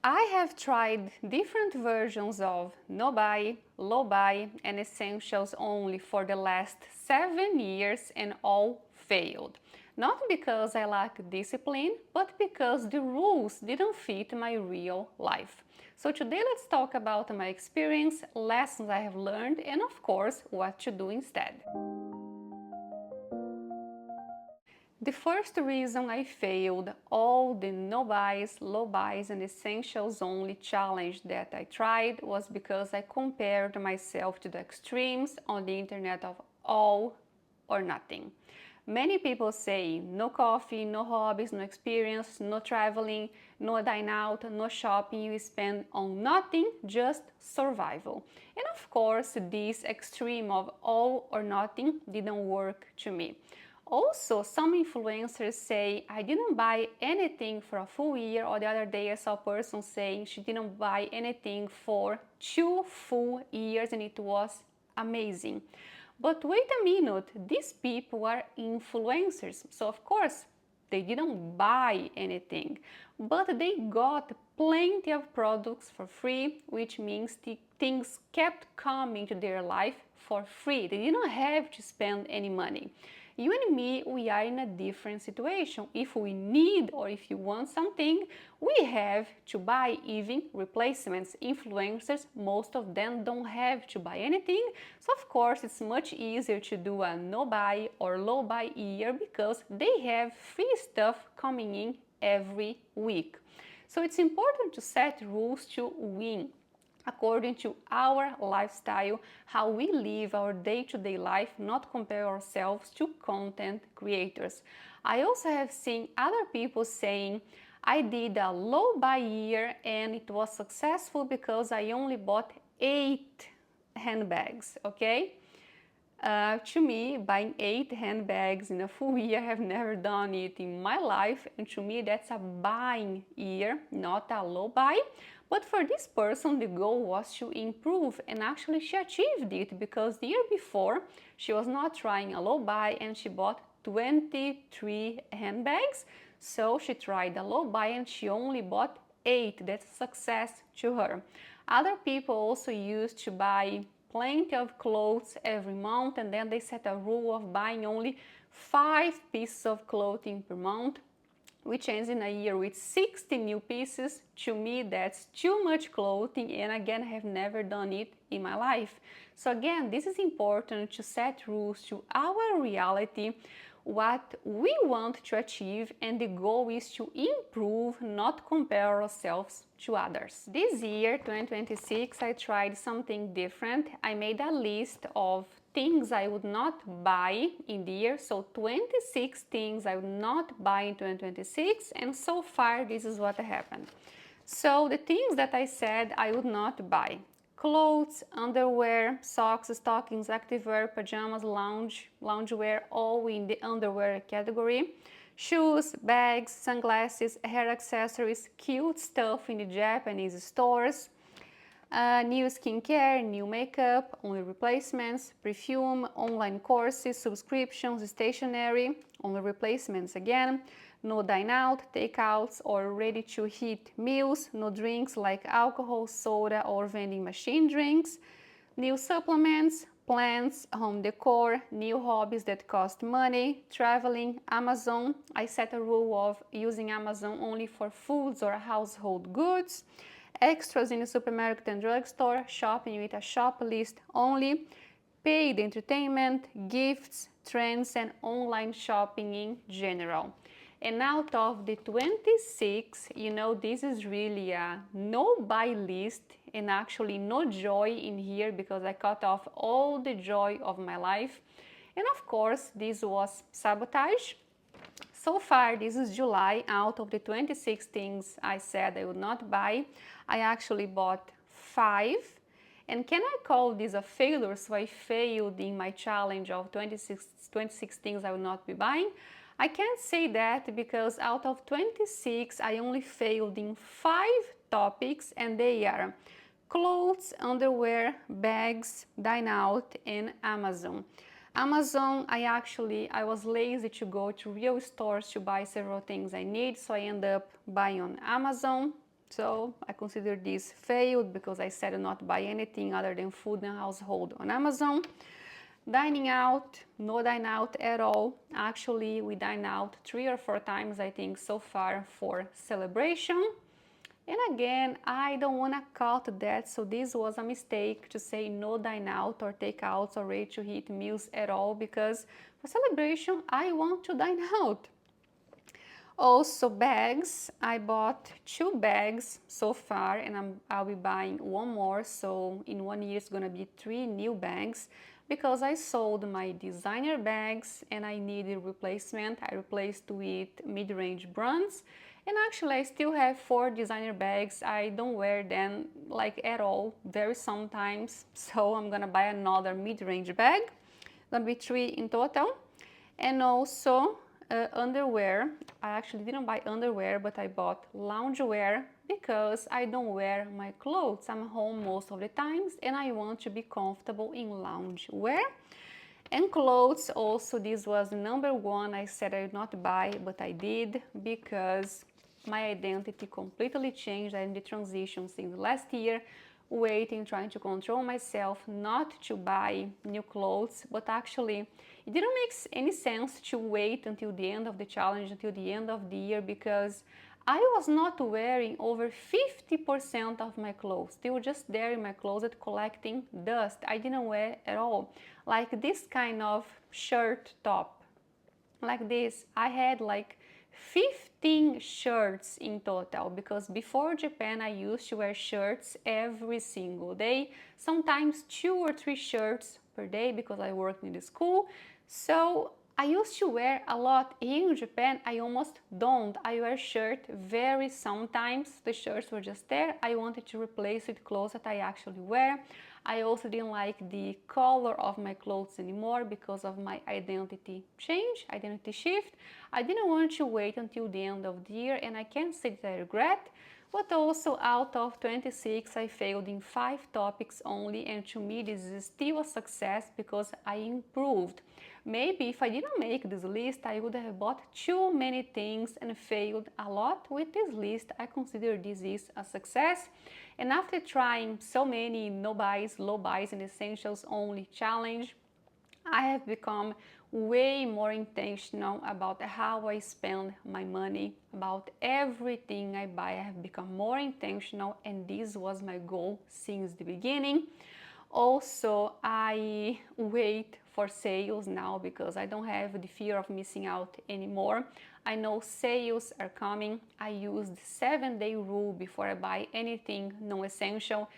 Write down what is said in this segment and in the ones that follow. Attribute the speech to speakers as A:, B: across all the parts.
A: I have tried different versions of no buy, low buy, and essentials only for the last 7 years and all failed. Not because I lack discipline, but because the rules didn't fit my real life. So today let's talk about my experience, lessons I have learned, and of course, what to do instead. The first reason I failed all the no buys, low buys, and essentials only challenge that I tried was because I compared myself to the extremes on the internet of all or nothing. Many people say no coffee, no hobbies, no experience, no traveling, no dine out, no shopping, you spend on nothing, just survival. And of course, this extreme of all or nothing didn't work to me. Also, some influencers say, I didn't buy anything for a full year, or the other day I saw a person saying she didn't buy anything for 2 full years and it was amazing. But wait a minute, these people are influencers, so of course they didn't buy anything, but they got plenty of products for free, which means the things kept coming to their life for free. They didn't have to spend any money. You and me, we are in a different situation. If we need or if you want something, we have to buy even replacements. Influencers, most of them don't have to buy anything. So of course, it's much easier to do a no buy or low buy year because they have free stuff coming in every week. So it's important to set rules to win according to our lifestyle, how we live our day-to-day life, not compare ourselves to content creators. I also have seen other people saying, I did a low buy year and it was successful because I only bought 8 handbags, okay? To me, buying 8 handbags in a full year, I have never done it in my life, and to me that's a buying year, not a low buy. But for this person, the goal was to improve, and actually she achieved it because the year before she was not trying a low buy and she bought 23 handbags. So she tried a low buy and she only bought 8. That's a success to her. Other people also used to buy plenty of clothes every month and then they set a rule of buying only 5 pieces of clothing per month, which ends in a year with 60 new pieces. To me, that's too much clothing, and again, I have never done it in my life. So again, this is important to set rules to our reality, what we want to achieve, and the goal is to improve, not compare ourselves to others. This year, 2026, I tried something different. I made a list of things I would not buy in the year, so 26 things I would not buy in 2026, and so far this is what happened. So the things that I said I would not buy: clothes, underwear, socks, stockings, activewear, pajamas, loungewear, all in the underwear category. Shoes, bags, sunglasses, hair accessories, cute stuff in the Japanese stores. New skincare, new makeup, only replacements, perfume, online courses, subscriptions, stationery, only replacements again. No dine out, takeouts, or ready-to-heat meals. No drinks like alcohol, soda, or vending machine drinks. New supplements, plants, home decor, new hobbies that cost money, traveling, Amazon. I set a rule of using Amazon only for foods or household goods. Extras in the supermarket and drugstore, shopping with a shop list only, paid entertainment, gifts, trends, and online shopping in general. And out of the 26, this is really a no-buy list, and actually no joy in here because I cut off all the joy of my life. And of course, this was sabotage. So far, this is July. Out of the 26 things I said I would not buy, I actually bought 5. And can I call this a failure? So I failed in my challenge of 26 things I would not be buying. I can't say that because out of 26, I only failed in 5 topics, and they are clothes, underwear, bags, dine out, and Amazon. Amazon, I was lazy to go to real stores to buy several things I need, so I end up buying on Amazon. So I consider this failed because I said not buy anything other than food and household on Amazon. Dining out, no dine out at all. Actually, we dine out 3 or 4 times, I think, so far for celebration. And again, I don't want to cut that, so this was a mistake to say no dine out or takeouts or ready to eat meals at all, because for celebration, I want to dine out. Also bags, I bought 2 bags so far, and I'll be buying 1 more, so in 1 year it's gonna be 3 new bags, because I sold my designer bags and I needed replacement. I replaced with mid-range brands, and actually I still have 4 designer bags. I don't wear them like at all, very sometimes, so I'm gonna buy another mid-range bag. Gonna be 3 in total. And also underwear. I actually didn't buy underwear, but I bought loungewear because I don't wear my clothes. I'm home most of the times and I want to be comfortable in loungewear. And clothes also, this was number 1. I said I would not buy, but I did, because my identity completely changed in the transition since last year, waiting, trying to control myself not to buy new clothes, but actually it didn't make any sense to wait until the end of the challenge, until the end of the year, because I was not wearing over 50% of my clothes. They were just there in my closet collecting dust. I didn't wear at all. Like this kind of shirt top, like this. I had like 15 shirts in total, because before Japan I used to wear shirts every single day, sometimes 2 or 3 shirts per day because I worked in the school. So I used to wear a lot. Here in Japan I almost don't. I wear shirt very sometimes. The shirts were just there. I wanted to replace with clothes that I actually wear. I also didn't like the color of my clothes anymore because of my identity change, identity shift. I didn't want to wait until the end of the year, and I can't say that I regret, but also out of 26 I failed in 5 topics only, and to me this is still a success because I improved. Maybe if I didn't make this list, I would have bought too many things and failed a lot. With this list, I consider this is a success. And after trying so many no buys, low buys and essentials only challenge, I have become way more intentional about how I spend my money, about everything I buy. I have become more intentional, and this was my goal since the beginning. Also, I wait for sales now because I don't have the fear of missing out anymore. I know sales are coming. I use the 7-day rule before I buy anything non-essential.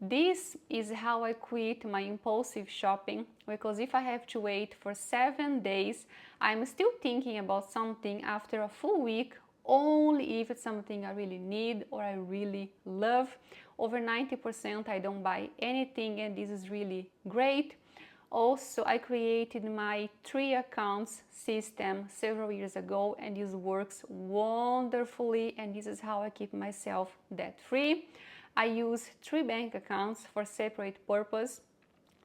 A: This is how I quit my impulsive shopping, because if I have to wait for 7 days, I'm still thinking about something after a full week, only if it's something I really need or I really love. Over 90% I don't buy anything, and this is really great. Also, I created my 3 accounts system several years ago, and this works wonderfully, and this is how I keep myself debt free. I use 3 bank accounts for separate purpose.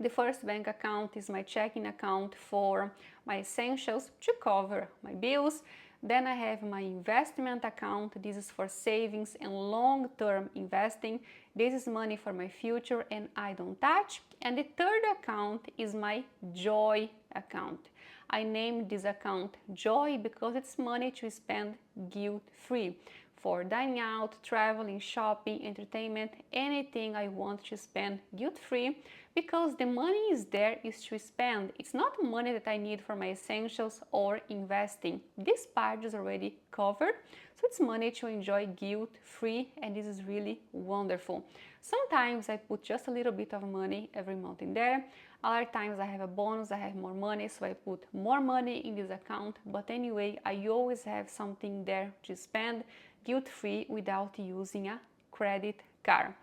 A: The first bank account is my checking account for my essentials to cover my bills. Then I have my investment account. This is for savings and long-term investing. This is money for my future and I don't touch. And the third account is my joy account. I named this account Joy because it's money to spend guilt-free for dining out, traveling, shopping, entertainment, anything I want to spend guilt-free, because the money is there is to spend. It's not money that I need for my essentials or investing. This part is already covered, so it's money to enjoy guilt-free, and this is really wonderful. Sometimes I put just a little bit of money every month in there. Other times I have a bonus, I have more money, so I put more money in this account. But anyway, I always have something there to spend guilt-free without using a credit card.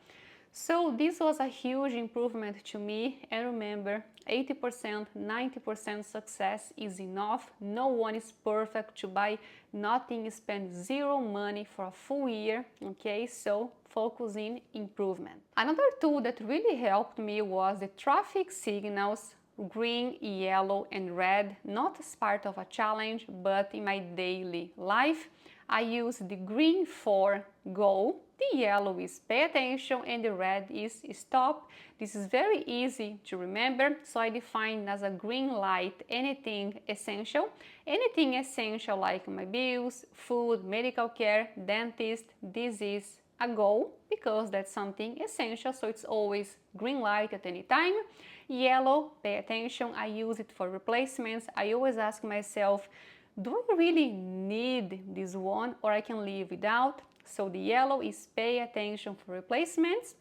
A: So this was a huge improvement to me, and remember, 80%, 90% success is enough. No one is perfect to buy nothing, spend zero money for a full year, okay? So focus in improvement. Another tool that really helped me was the traffic signals, green, yellow, and red, not as part of a challenge, but in my daily life. I use the green for go. The yellow is pay attention and the red is stop. This is very easy to remember, so I define as a green light anything essential. Anything essential like my bills, food, medical care, dentist, this is a goal because that's something essential, so it's always green light at any time. Yellow, pay attention, I use it for replacements. I always ask myself, do I really need this one or I can live without? So the yellow is pay attention for replacements,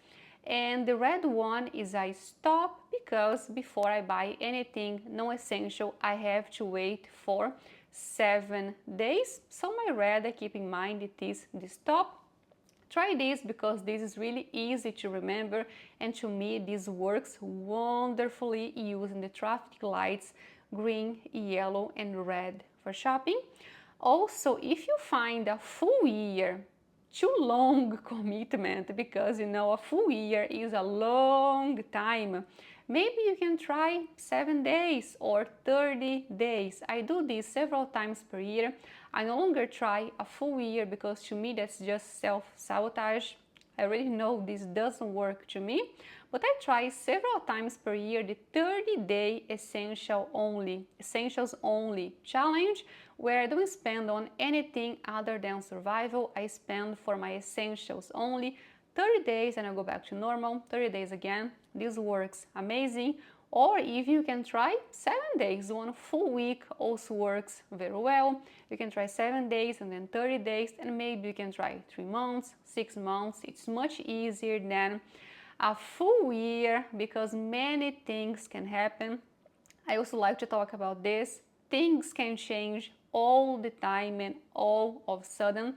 A: and the red one is I stop because before I buy anything non-essential I have to wait for 7 days. So my red, I keep in mind, it is the stop. Try this because this is really easy to remember, and to me this works wonderfully using the traffic lights green, yellow and red for shopping. Also, if you find a full year too long commitment, because you know a full year is a long time, maybe you can try 7 days or 30 days. I do this several times per year. I no longer try a full year because to me that's just self-sabotage. I already know this doesn't work to me, but I try several times per year the 30-day essentials only challenge, where I don't spend on anything other than survival. I spend for my essentials only 30 days and I go back to normal, 30 days again. This works amazing. Or if you can try 7 days, 1 full week also works very well. You can try 7 days and then 30 days, and maybe you can try 3 months, 6 months. It's much easier than a full year because many things can happen. I also like to talk about this. Things can change all the time and all of a sudden.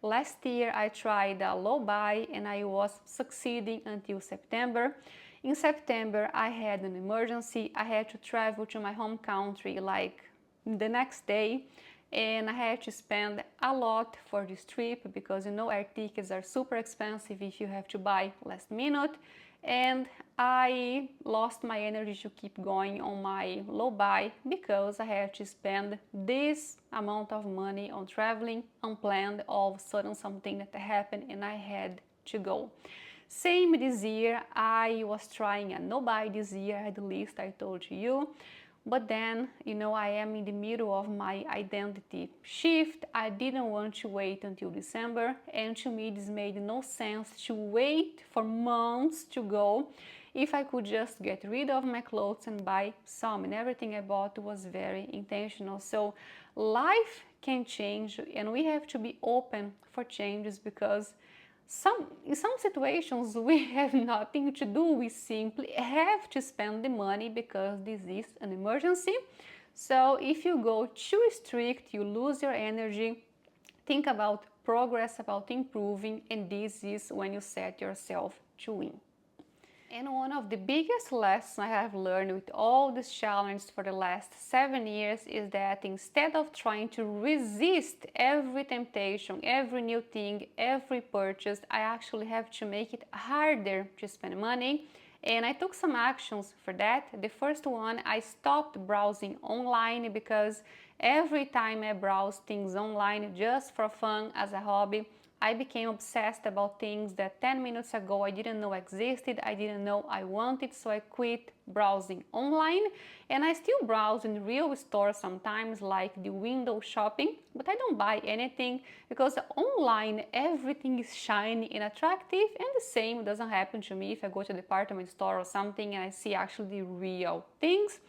A: Last year I tried a low buy and I was succeeding until September. In September I had an emergency. I had to travel to my home country like the next day, and I had to spend a lot for this trip because you know air tickets are super expensive if you have to buy last minute, and I lost my energy to keep going on my low buy because I had to spend this amount of money on traveling unplanned. All of a sudden something that happened and I had to go. Same this year, I was trying a no buy this year, at least I told you. But then, you know, I am in the middle of my identity shift. I didn't want to wait until December, and to me this made no sense to wait for months to go if I could just get rid of my clothes and buy some, and everything I bought was very intentional. So life can change and we have to be open for changes because in some situations we have nothing to do. We simply have to spend the money because this is an emergency. So if you go too strict, you lose your energy. Think about progress, about improving, and this is when you set yourself to win. And one of the biggest lessons I have learned with all these challenges for the last 7 years is that instead of trying to resist every temptation, every new thing, every purchase, I actually have to make it harder to spend money. And I took some actions for that. The first one, I stopped browsing online because every time I browse things online just for fun as a hobby, I became obsessed about things that 10 minutes ago I didn't know existed, I didn't know I wanted, so I quit browsing online. And I still browse in real stores sometimes, like the window shopping, but I don't buy anything because online everything is shiny and attractive, and the same doesn't happen to me if I go to a department store or something and I see actually the real things.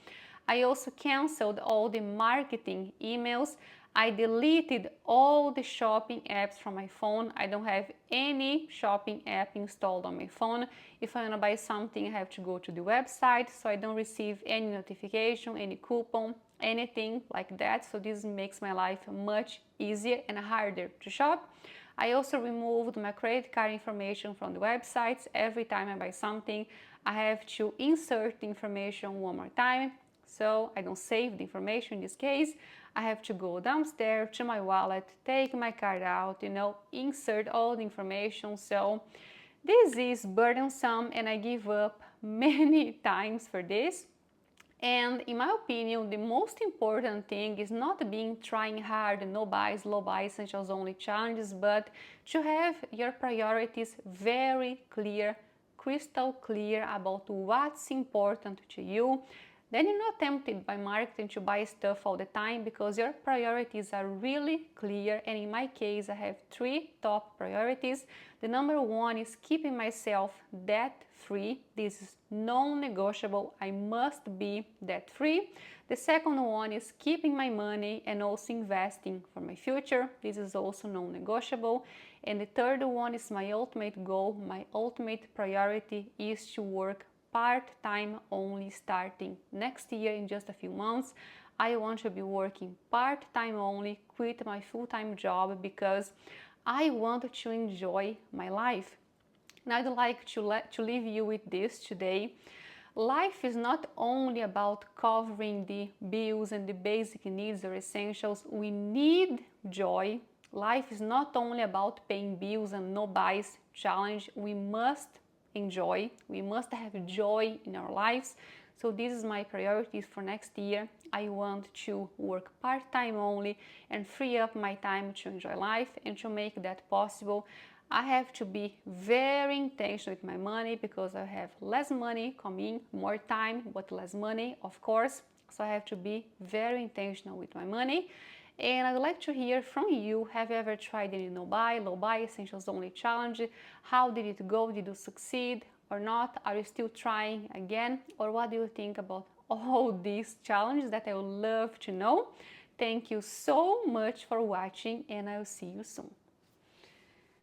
A: I also canceled all the marketing emails. I deleted all the shopping apps from my phone. I don't have any shopping app installed on my phone. If I want to buy something, I have to go to the website, so I don't receive any notification, any coupon, anything like that. So this makes my life much easier and harder to shop. I also removed my credit card information from the websites. Every time I buy something, I have to insert the information one more time. So I don't save the information in this case. I have to go downstairs to my wallet, take my card out, insert all the information. So this is burdensome and I give up many times for this. And in my opinion, the most important thing is not being trying hard, no buys, low buys, essentials only challenges, but to have your priorities very clear, crystal clear about what's important to you. Then you're not tempted by marketing to buy stuff all the time because your priorities are really clear. And in my case, I have 3 top priorities. The number 1 is keeping myself debt free. This is non-negotiable. I must be debt free. The second one is keeping my money and also investing for my future. This is also non-negotiable. And the third one is my ultimate goal. My ultimate priority is to work part-time only starting next year. In just a few months, I want to be working part-time only, quit my full-time job because I want to enjoy my life. And I'd like to leave you with this today. Life is not only about covering the bills and the basic needs or essentials. We need joy. Life is not only about paying bills and no buys challenge. We must enjoy. We must have joy in our lives. So this is my priorities for next year. I want to work part-time only and free up my time to enjoy life. And to make that possible, I have to be very intentional with my money because I have less money coming, more time, but less money, of course. So I have to be very intentional with my money. And I'd like to hear from you. Have you ever tried any no buy, low buy, essentials only challenge? How did it go? Did you succeed or not? Are you still trying again? Or what do you think about all these challenges that I would love to know? Thank you so much for watching, and I'll see you soon.